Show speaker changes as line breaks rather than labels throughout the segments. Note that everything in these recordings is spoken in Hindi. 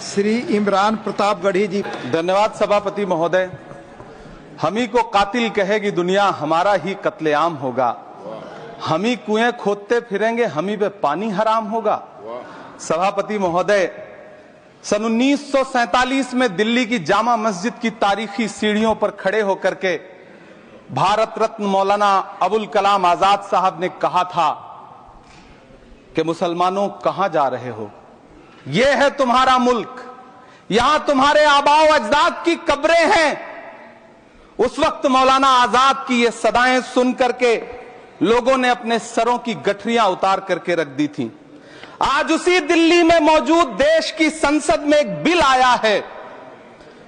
श्री इमरान प्रतापगढ़ी जी।
धन्यवाद सभापति महोदय। हम ही को कातिल कहेगी दुनिया, हमारा ही कत्लेआम होगा। हम ही कुएं खोदते फिरेंगे, हम ही पे पानी हराम होगा। सभापति महोदय, सन 1947 में दिल्ली की जामा मस्जिद की तारीखी सीढ़ियों पर खड़े होकर के भारत रत्न मौलाना अबुल कलाम आजाद साहब ने कहा था कि मुसलमानों कहां जा रहे हो, यह है तुम्हारा मुल्क, यहां तुम्हारे आबाओ अजदाद की कब्रें हैं। उस वक्त मौलाना आजाद की ये सदाएं सुन करके लोगों ने अपने सरों की गठरियां उतार करके रख दी थी। आज उसी दिल्ली में मौजूद देश की संसद में एक बिल आया है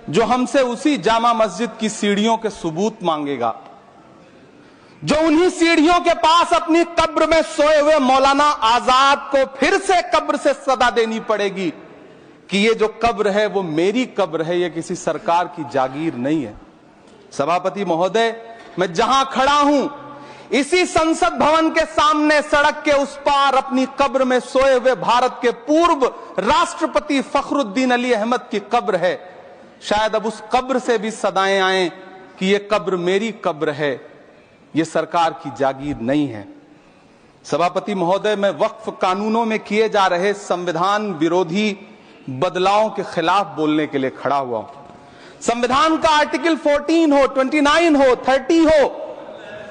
जो हमसे उसी जामा मस्जिद की सीढ़ियों के सबूत मांगेगा, जो उन्हीं सीढ़ियों के पास अपनी कब्र में सोए हुए मौलाना आजाद को फिर से कब्र से सदा देनी पड़ेगी कि ये जो कब्र है वो मेरी कब्र है, ये किसी सरकार की जागीर नहीं है। सभापति महोदय, मैं जहां खड़ा हूं इसी संसद भवन के सामने सड़क के उस पार अपनी कब्र में सोए हुए भारत के पूर्व राष्ट्रपति फखरुद्दीन अली अहमद की कब्र है। शायद अब उस कब्र से भी सदाएं आए कि ये कब्र मेरी कब्र है, ये सरकार की जागीर नहीं है। सभापति महोदय, मैं वक्फ कानूनों में किए जा रहे संविधान विरोधी बदलावों के खिलाफ बोलने के लिए खड़ा हुआ हूं। संविधान का आर्टिकल 14 हो, 29 हो, 30 हो,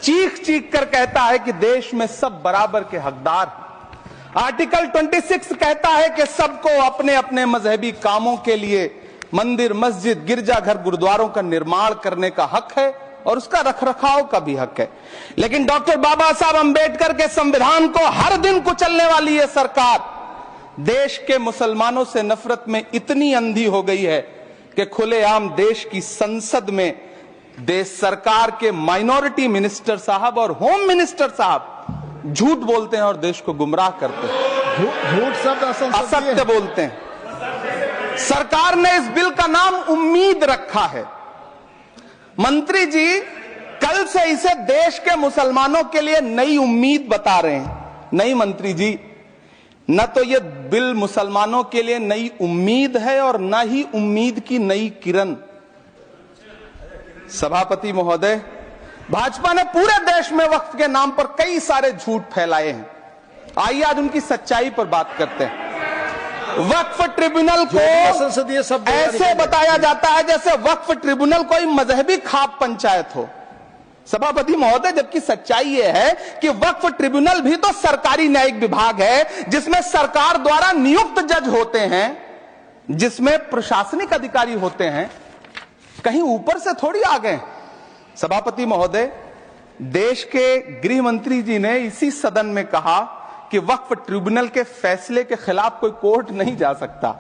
चीख चीख कर कहता है कि देश में सब बराबर के हकदार हैं। आर्टिकल 26 कहता है कि सबको अपने अपने मजहबी कामों के लिए मंदिर, मस्जिद, गिरजाघर, गुरुद्वारों का निर्माण करने का हक है और उसका रखरखाव का भी हक है। लेकिन डॉक्टर बाबा साहब अंबेडकर के संविधान को हर दिन कुचलने वाली यह सरकार देश के मुसलमानों से नफरत में इतनी अंधी हो गई है कि खुलेआम देश की संसद में देश सरकार के माइनॉरिटी मिनिस्टर साहब और होम मिनिस्टर साहब झूठ बोलते हैं और देश को गुमराह करते हैं,
झूठ शब्द
असत्य बोलते हैं। सरकार ने इस बिल का नाम उम्मीद रखा है। मंत्री जी कल से इसे देश के मुसलमानों के लिए नई उम्मीद बता रहे हैं। नहीं मंत्री जी, न तो यह बिल मुसलमानों के लिए नई उम्मीद है और न ही उम्मीद की नई किरण। सभापति महोदय, भाजपा ने पूरे देश में वक्फ के नाम पर कई सारे झूठ फैलाए हैं। आइए आज उनकी सच्चाई पर बात करते हैं। वक्फ ट्रिब्यूनल को ऐसे बताया जाता है जैसे वक्फ ट्रिब्यूनल कोई मजहबी खाप पंचायत हो। सभापति महोदय, जबकि सच्चाई यह है कि वक्फ ट्रिब्यूनल भी तो सरकारी न्यायिक विभाग है जिसमें सरकार द्वारा नियुक्त जज होते हैं, जिसमें प्रशासनिक अधिकारी होते हैं, कहीं ऊपर से थोड़ी आ गए। सभापति महोदय, देश के गृह मंत्री जी ने इसी सदन में कहा कि वक्फ ट्रिब्यूनल के फैसले के खिलाफ कोई कोर्ट नहीं जा सकता,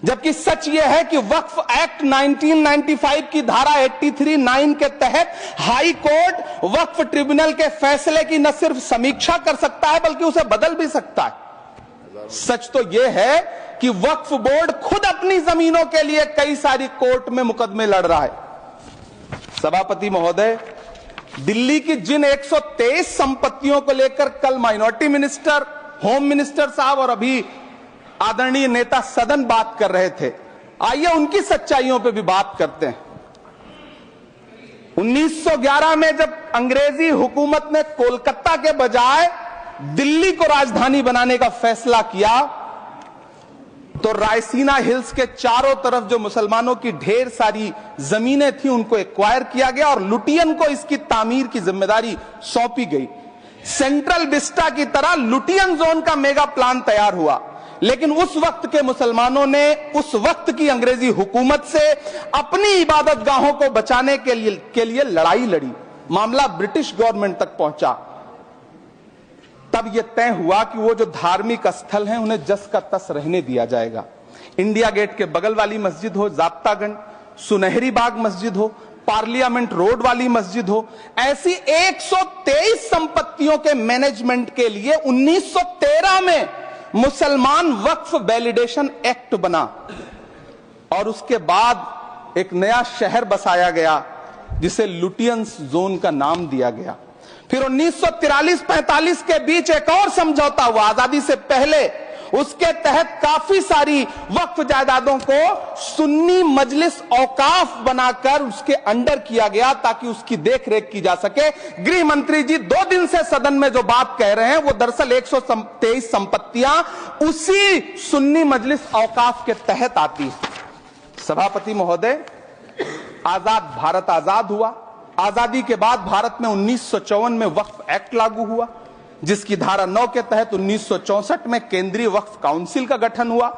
जबकि सच यह है कि वक्फ एक्ट 1995 की धारा 83(9) के तहत हाई कोर्ट वक्फ ट्रिब्यूनल के फैसले की न सिर्फ समीक्षा कर सकता है बल्कि उसे बदल भी सकता है। सच तो यह है कि वक्फ बोर्ड खुद अपनी जमीनों के लिए कई सारी कोर्ट में मुकदमे लड़ रहा है। सभापति महोदय, दिल्ली की जिन 123 संपत्तियों को लेकर कल माइनॉरिटी मिनिस्टर, होम मिनिस्टर साहब और अभी आदरणीय नेता सदन बात कर रहे थे, आइए उनकी सच्चाइयों पे भी बात करते हैं। 1911 में जब अंग्रेजी हुकूमत ने कोलकाता के बजाय दिल्ली को राजधानी बनाने का फैसला किया तो रायसीना हिल्स के चारों तरफ जो मुसलमानों की ढेर सारी जमीनें थी उनको एक्वायर किया गया और लुटियन को इसकी तामीर की जिम्मेदारी सौंपी गई। सेंट्रल विस्टा की तरह लुटियन जोन का मेगा प्लान तैयार हुआ, लेकिन उस वक्त के मुसलमानों ने उस वक्त की अंग्रेजी हुकूमत से अपनी इबादत गाहों को बचाने के लिए लड़ाई लड़ी। मामला ब्रिटिश गवर्नमेंट तक पहुंचा। तब यह तय हुआ कि वो जो धार्मिक स्थल हैं उन्हें जस का तस रहने दिया जाएगा। इंडिया गेट के बगल वाली मस्जिद हो, जाप्तागंज, सुनहरी बाग मस्जिद हो, पार्लियामेंट रोड वाली मस्जिद हो, ऐसी 123 संपत्तियों के मैनेजमेंट के लिए 1913 में मुसलमान वक्फ वैलिडेशन एक्ट बना और उसके बाद एक नया शहर बसाया गया जिसे लुटियंस जोन का नाम दिया गया। फिर 1943-45 के बीच एक और समझौता हुआ आजादी से पहले उसके तहत काफी सारी वक्फ जायदादों को सुन्नी मजलिस औकाफ बनाकर उसके अंडर किया गया ताकि उसकी देखरेख की जा सके। गृह मंत्री जी 2 दिन से सदन में जो बात कह रहे हैं वो दरअसल 123 संपत्तियां उसी सुन्नी मजलिस औकाफ के तहत आती है। सभापति महोदय, आजाद भारत आजाद हुआ। आजादी के बाद भारत में 1954 में वक्फ एक्ट लागू हुआ, जिसकी धारा 9 के तहत 1964 में केंद्रीय वक्फ काउंसिल का गठन हुआ।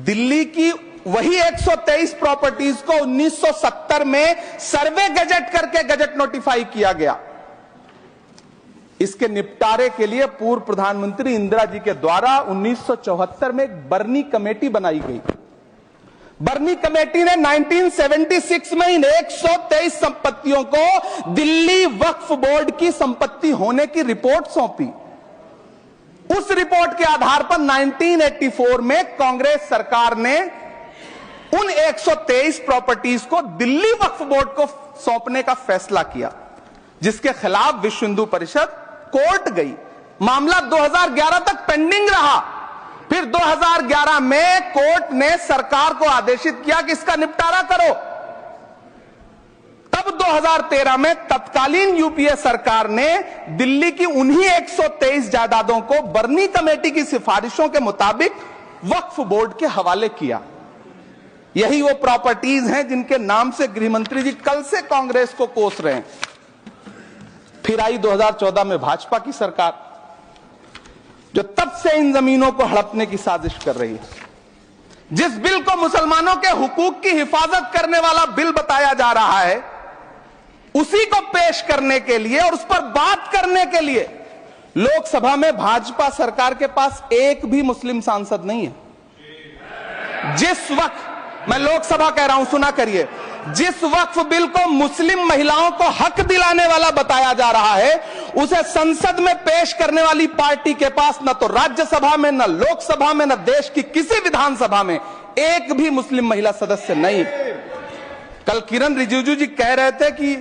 दिल्ली की वही 123 प्रॉपर्टीज को 1970 में सर्वे गजट करके गजट नोटिफाई किया गया। इसके निपटारे के लिए पूर्व प्रधानमंत्री इंदिरा जी के द्वारा 1974 में एक बर्नी कमेटी बनाई गई। बर्नी कमेटी ने 1976 में इन 123 संपत्तियों को दिल्ली वक्फ बोर्ड की संपत्ति होने की रिपोर्ट सौंपी। उस रिपोर्ट के आधार पर 1984 में कांग्रेस सरकार ने उन 123 प्रॉपर्टीज को दिल्ली वक्फ बोर्ड को सौंपने का फैसला किया, जिसके खिलाफ विश्व हिंदू परिषद कोर्ट गई। मामला 2011 तक पेंडिंग रहा। फिर 2011 में कोर्ट ने सरकार को आदेशित किया कि इसका निपटारा करो। तब 2013 में तत्कालीन यूपीए सरकार ने दिल्ली की उन्हीं 123 जायदादों को बर्नी कमेटी की सिफारिशों के मुताबिक वक्फ बोर्ड के हवाले किया। यही वो प्रॉपर्टीज हैं जिनके नाम से गृह मंत्री जी कल से कांग्रेस को कोस रहे हैं। फिर आई 2014 में भाजपा की सरकार, जो तब से इन जमीनों को हड़पने की साजिश कर रही है। जिस बिल को मुसलमानों के हुकूक की हिफाजत करने वाला बिल बताया जा रहा है, उसी को पेश करने के लिए और उस पर बात करने के लिए लोकसभा में भाजपा सरकार के पास एक भी मुस्लिम सांसद नहीं है। जिस वक्त, मैं लोकसभा कह रहा हूं, सुना करिए, जिस वक्फ बिल को मुस्लिम महिलाओं को हक दिलाने वाला बताया जा रहा है, उसे संसद में पेश करने वाली पार्टी के पास न तो राज्यसभा में, न लोकसभा में, न देश की किसी विधानसभा में एक भी मुस्लिम महिला सदस्य नहीं। कल किरण रिजिजू जी कह रहे थे कि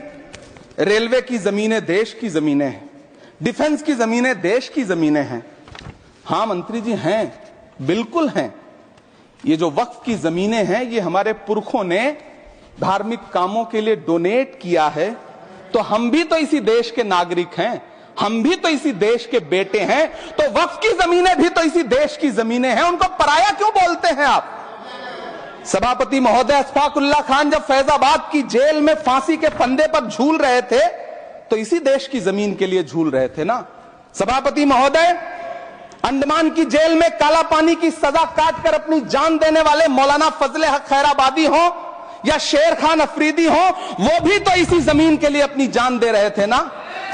रेलवे की जमीनें देश की जमीनें हैं, डिफेंस की जमीनें देश की जमीनें हैं। हां मंत्री जी, हैं, बिल्कुल हैं। ये जो वक्फ की जमीनें हैं, ये हमारे पुरखों ने धार्मिक कामों के लिए डोनेट किया है। तो हम भी तो इसी देश के नागरिक हैं, हम भी तो इसी देश के बेटे हैं। तो वक्फ की जमीनें भी तो इसी देश की जमीनें हैं, उनको पराया क्यों बोलते हैं आप? सभापति महोदय, अशफाकुल्लाह खान जब फैजाबाद की जेल में फांसी के फंदे पर झूल रहे थे, तो इसी देश की जमीन के लिए झूल रहे थे ना। सभापति महोदय, अंडमान की जेल में काला पानी की सजा काटकर अपनी जान देने वाले मौलाना फजले हक खैराबादी हो या शेर खान अफरीदी हो, वो भी तो इसी जमीन के लिए अपनी जान दे रहे थे ना।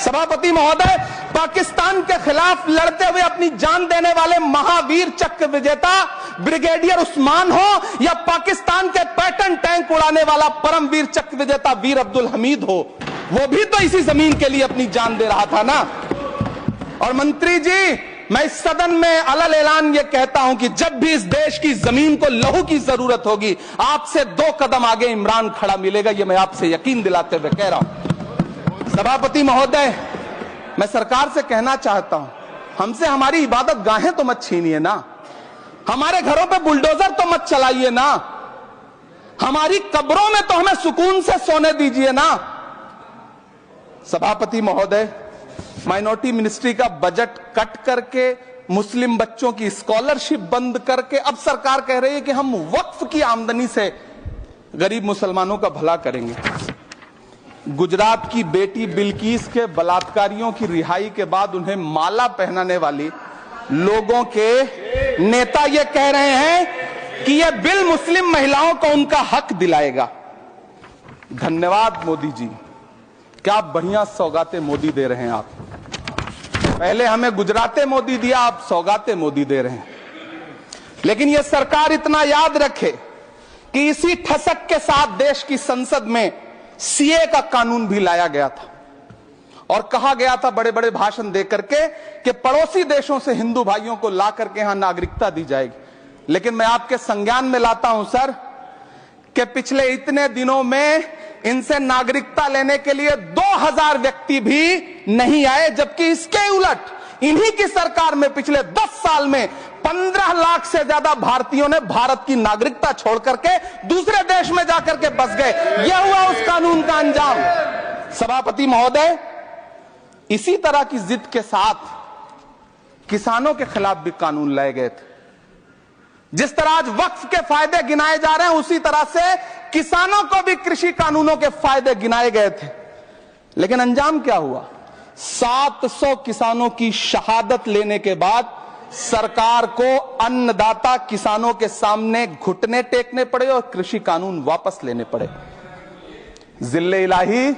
सभापति महोदय, पाकिस्तान के खिलाफ लड़ते हुए अपनी जान देने वाले महावीर चक्र विजेता ब्रिगेडियर उस्मान हो या पाकिस्तान के पैटर्न टैंक उड़ाने वाला परमवीर चक्र विजेता वीर अब्दुल हमीद हो, वो भी तो इसी जमीन के लिए अपनी जान दे रहा था ना। और मंत्री जी, मैं इस सदन में अलल ऐलान ये कहता हूं कि जब भी इस देश की जमीन को लहू की जरूरत होगी, आपसे 2 कदम आगे इमरान खड़ा मिलेगा। ये मैं आपसे यकीन दिलाते हुए कह रहा हूं। सभापति महोदय, मैं सरकार से कहना चाहता हूं, हमसे हमारी इबादत गाहें तो मत छीनिए ना, हमारे घरों पे बुलडोजर तो मत चलाइए ना, हमारी कब्रों में तो हमें सुकून से सोने दीजिए ना। सभापति महोदय, माइनॉरिटी मिनिस्ट्री का बजट कट करके, मुस्लिम बच्चों की स्कॉलरशिप बंद करके अब सरकार कह रही है कि हम वक्फ की आमदनी से गरीब मुसलमानों का भला करेंगे। गुजरात की बेटी बिल्किस के बलात्कारियों की रिहाई के बाद उन्हें माला पहनाने वाली लोगों के नेता ये कह रहे हैं कि यह बिल मुस्लिम महिलाओं को उनका हक दिलाएगा। धन्यवाद मोदी जी, क्या बढ़िया सौगातें मोदी दे रहे हैं आप। पहले हमें गुजराते मोदी दिया, आप सौगाते मोदी दे रहे हैं। लेकिन यह सरकार इतना याद रखे कि इसी ठसक के साथ देश की संसद में सीए का कानून भी लाया गया था और कहा गया था बड़े बड़े भाषण देकर के कि पड़ोसी देशों से हिंदू भाइयों को ला करके यहां नागरिकता दी जाएगी। लेकिन मैं आपके संज्ञान में लाता हूं सर कि पिछले इतने दिनों में इनसे नागरिकता लेने के लिए 2000 व्यक्ति भी नहीं आए, जबकि इसके उलट इन्हीं की सरकार में पिछले 10 साल में 15 लाख से ज्यादा भारतीयों ने भारत की नागरिकता छोड़ करके दूसरे देश में जाकर के बस गए। यह हुआ उस कानून का अंजाम। सभापति महोदय, इसी तरह की जिद के साथ किसानों के खिलाफ भी कानून लाए गए थे। जिस तरह आज वक्फ के फायदे गिनाए जा रहे हैं, उसी तरह से किसानों को भी कृषि कानूनों के फायदे गिनाए गए थे। लेकिन अंजाम क्या हुआ? 700 किसानों की शहादत लेने के बाद सरकार को अन्नदाता किसानों के सामने घुटने टेकने पड़े और कृषि कानून वापस लेने पड़े। जिल्ले इलाही,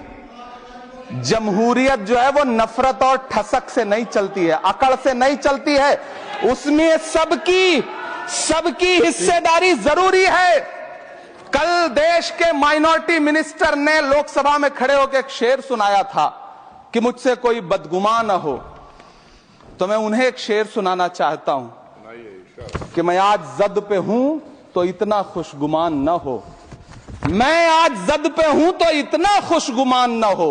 जमहूरियत जो है वो नफरत और ठसक से नहीं चलती है, अकड़ से नहीं चलती है। उसमें सबकी हिस्सेदारी जरूरी है। कल देश के माइनॉरिटी मिनिस्टर ने लोकसभा में खड़े होकर एक शेर सुनाया था कि मुझसे कोई बदगुमान न हो, तो मैं उन्हें एक शेर सुनाना चाहता हूं कि मैं आज जद पे हूं तो इतना खुशगुमान न हो, मैं आज जद पे हूं तो इतना खुशगुमान न हो,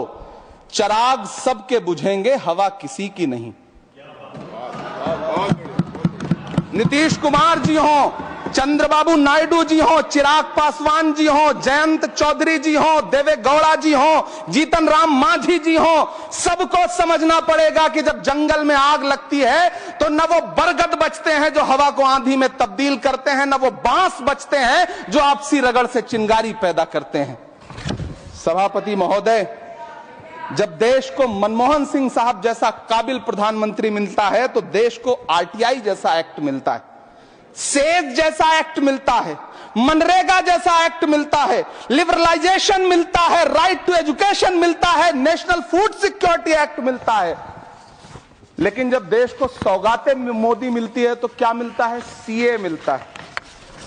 चराग सबके बुझेंगे हवा किसी की नहीं। नीतीश कुमार जी हो, चंद्रबाबू नायडू जी हो, चिराग पासवान जी हो, जयंत चौधरी जी हो, देवे गौड़ा जी हो, जीतन राम मांझी जी हो, सबको समझना पड़ेगा कि जब जंगल में आग लगती है तो न वो बरगद बचते हैं जो हवा को आंधी में तब्दील करते हैं, न वो बांस बचते हैं जो आपसी रगड़ से चिंगारी पैदा करते हैं। सभापति महोदय, जब देश को मनमोहन सिंह साहब जैसा काबिल प्रधानमंत्री मिलता है तो देश को आरटीआई जैसा एक्ट मिलता है, सेज जैसा एक्ट मिलता है, मनरेगा जैसा एक्ट मिलता है, लिबरलाइजेशन मिलता है, राइट टू एजुकेशन मिलता है, नेशनल फूड सिक्योरिटी एक्ट मिलता है। लेकिन जब देश को सौगातें मोदी मिलती है तो क्या मिलता है? सीए मिलता है,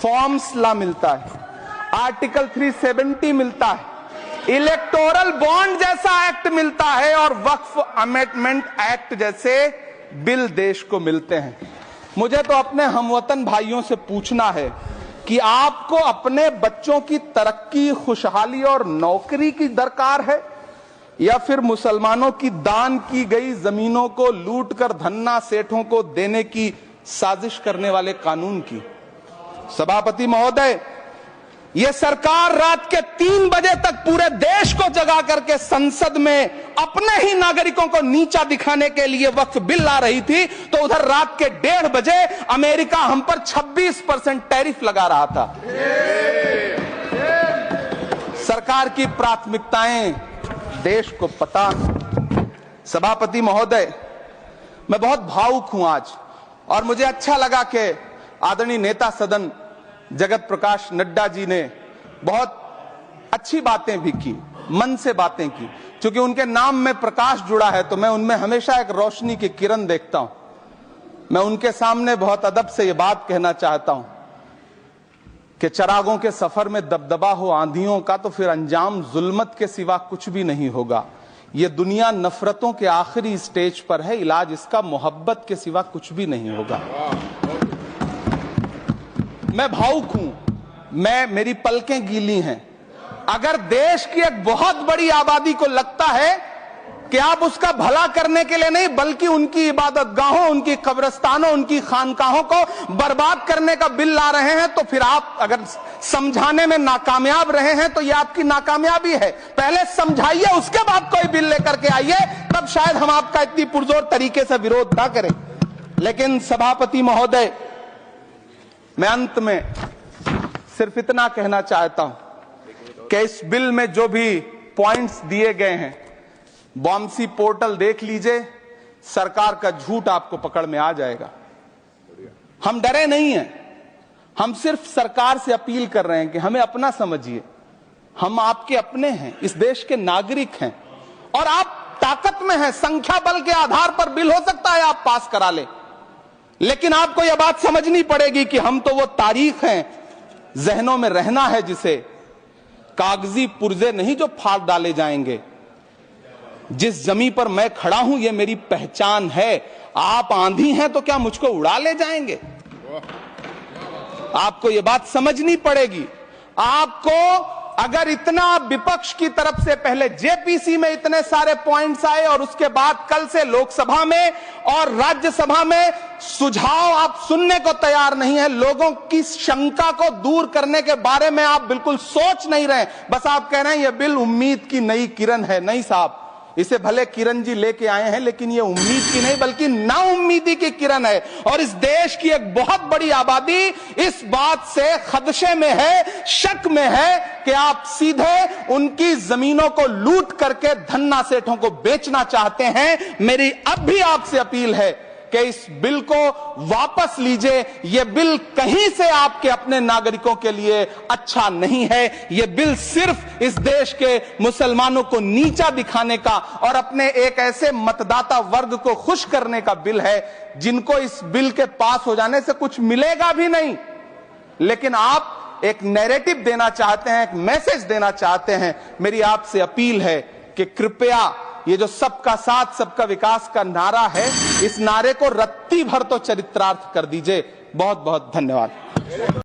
फॉर्म्स लॉ मिलता है, आर्टिकल 370 मिलता है, इलेक्टोरल बॉन्ड जैसा एक्ट मिलता है और वक्फ अमेंडमेंट एक्ट जैसे बिल देश को मिलते हैं। मुझे तो अपने हमवतन भाइयों से पूछना है कि आपको अपने बच्चों की तरक्की, खुशहाली और नौकरी की दरकार है या फिर मुसलमानों की दान की गई जमीनों को लूट कर धन्ना सेठों को देने की साजिश करने वाले कानून की? सभापति महोदय, यह सरकार रात के 3 बजे तक पूरे देश को जगा करके संसद में अपने ही नागरिकों को नीचा दिखाने के लिए वक्फ बिल ला रही थी, तो उधर रात के 1:30 बजे अमेरिका हम पर 26% टैरिफ लगा रहा था। सरकार की प्राथमिकताएं देश को पता। सभापति महोदय, मैं बहुत भावुक हूं आज, और मुझे अच्छा लगा कि आदरणीय नेता सदन जगत प्रकाश नड्डा जी ने बहुत अच्छी बातें भी की, मन से बातें की। क्योंकि उनके नाम में प्रकाश जुड़ा है तो मैं उनमें हमेशा एक रोशनी की किरण देखता हूं। मैं उनके सामने बहुत अदब से यह बात कहना चाहता हूं कि चरागों के सफर में दबदबा हो आंधियों का तो फिर अंजाम जुल्मत के सिवा कुछ भी नहीं होगा। यह दुनिया नफरतों के आखिरी स्टेज पर है, इलाज इसका मोहब्बत के सिवा कुछ भी नहीं होगा। मैं भावुक हूं, मेरी पलकें गीली हैं। अगर देश की एक बहुत बड़ी आबादी को लगता है कि आप उसका भला करने के लिए नहीं बल्कि उनकी इबादतगाहों, उनकी कब्रिस्तानों, उनकी खानकाहों को बर्बाद करने का बिल ला रहे हैं, तो फिर आप अगर समझाने में नाकामयाब रहे हैं तो यह आपकी नाकामयाबी है। पहले समझाइए, उसके बाद कोई बिल लेकर के आइए, तब शायद हम आपका इतनी पुरजोर तरीके से विरोध ना करें। लेकिन सभापति महोदय, मैं अंत में सिर्फ इतना कहना चाहता हूं कि इस बिल में जो भी पॉइंट्स दिए गए हैं, बॉम्सी पोर्टल देख लीजिए, सरकार का झूठ आपको पकड़ में आ जाएगा। हम डरे नहीं हैं, हम सिर्फ सरकार से अपील कर रहे हैं कि हमें अपना समझिए। हम आपके अपने हैं, इस देश के नागरिक हैं और आप ताकत में हैं। संख्या बल के आधार पर बिल हो सकता है आप पास करा ले, लेकिन आपको यह बात समझनी पड़ेगी कि हम तो वो तारीख हैं, जहनों में रहना है जिसे, कागजी पुर्जे नहीं जो फाड़ डाले जाएंगे। जिस जमी पर मैं खड़ा हूं ये मेरी पहचान है। आप आंधी हैं तो क्या मुझको उड़ा ले जाएंगे? आपको यह बात समझनी पड़ेगी। आपको अगर इतना विपक्ष की तरफ से पहले जेपीसी में इतने सारे पॉइंट्स आए और उसके बाद कल से लोकसभा में और राज्यसभा में सुझाव आप सुनने को तैयार नहीं है, लोगों की शंका को दूर करने के बारे में आप बिल्कुल सोच नहीं रहे, बस आप कह रहे हैं यह बिल उम्मीद की नई किरण है। नहीं साहब, इसे भले किरण जी लेके आए हैं, लेकिन ये उम्मीद की नहीं बल्कि नाउम्मीदी की किरण है। और इस देश की एक बहुत बड़ी आबादी इस बात से खदशे में है, शक में है कि आप सीधे उनकी जमीनों को लूट करके धन्ना सेठों को बेचना चाहते हैं। मेरी अब भी आपसे अपील है कि इस बिल को वापस लीजिए। यह बिल कहीं से आपके अपने नागरिकों के लिए अच्छा नहीं है। यह बिल सिर्फ इस देश के मुसलमानों को नीचा दिखाने का और अपने एक ऐसे मतदाता वर्ग को खुश करने का बिल है जिनको इस बिल के पास हो जाने से कुछ मिलेगा भी नहीं। लेकिन आप एक नैरेटिव देना चाहते हैं, एक मैसेज देना चाहते हैं। मेरी आपसे अपील है कि कृपया ये जो सबका साथ सबका विकास का नारा है, इस नारे को रत्ती भर तो चरित्रार्थ कर दीजिए। बहुत बहुत धन्यवाद।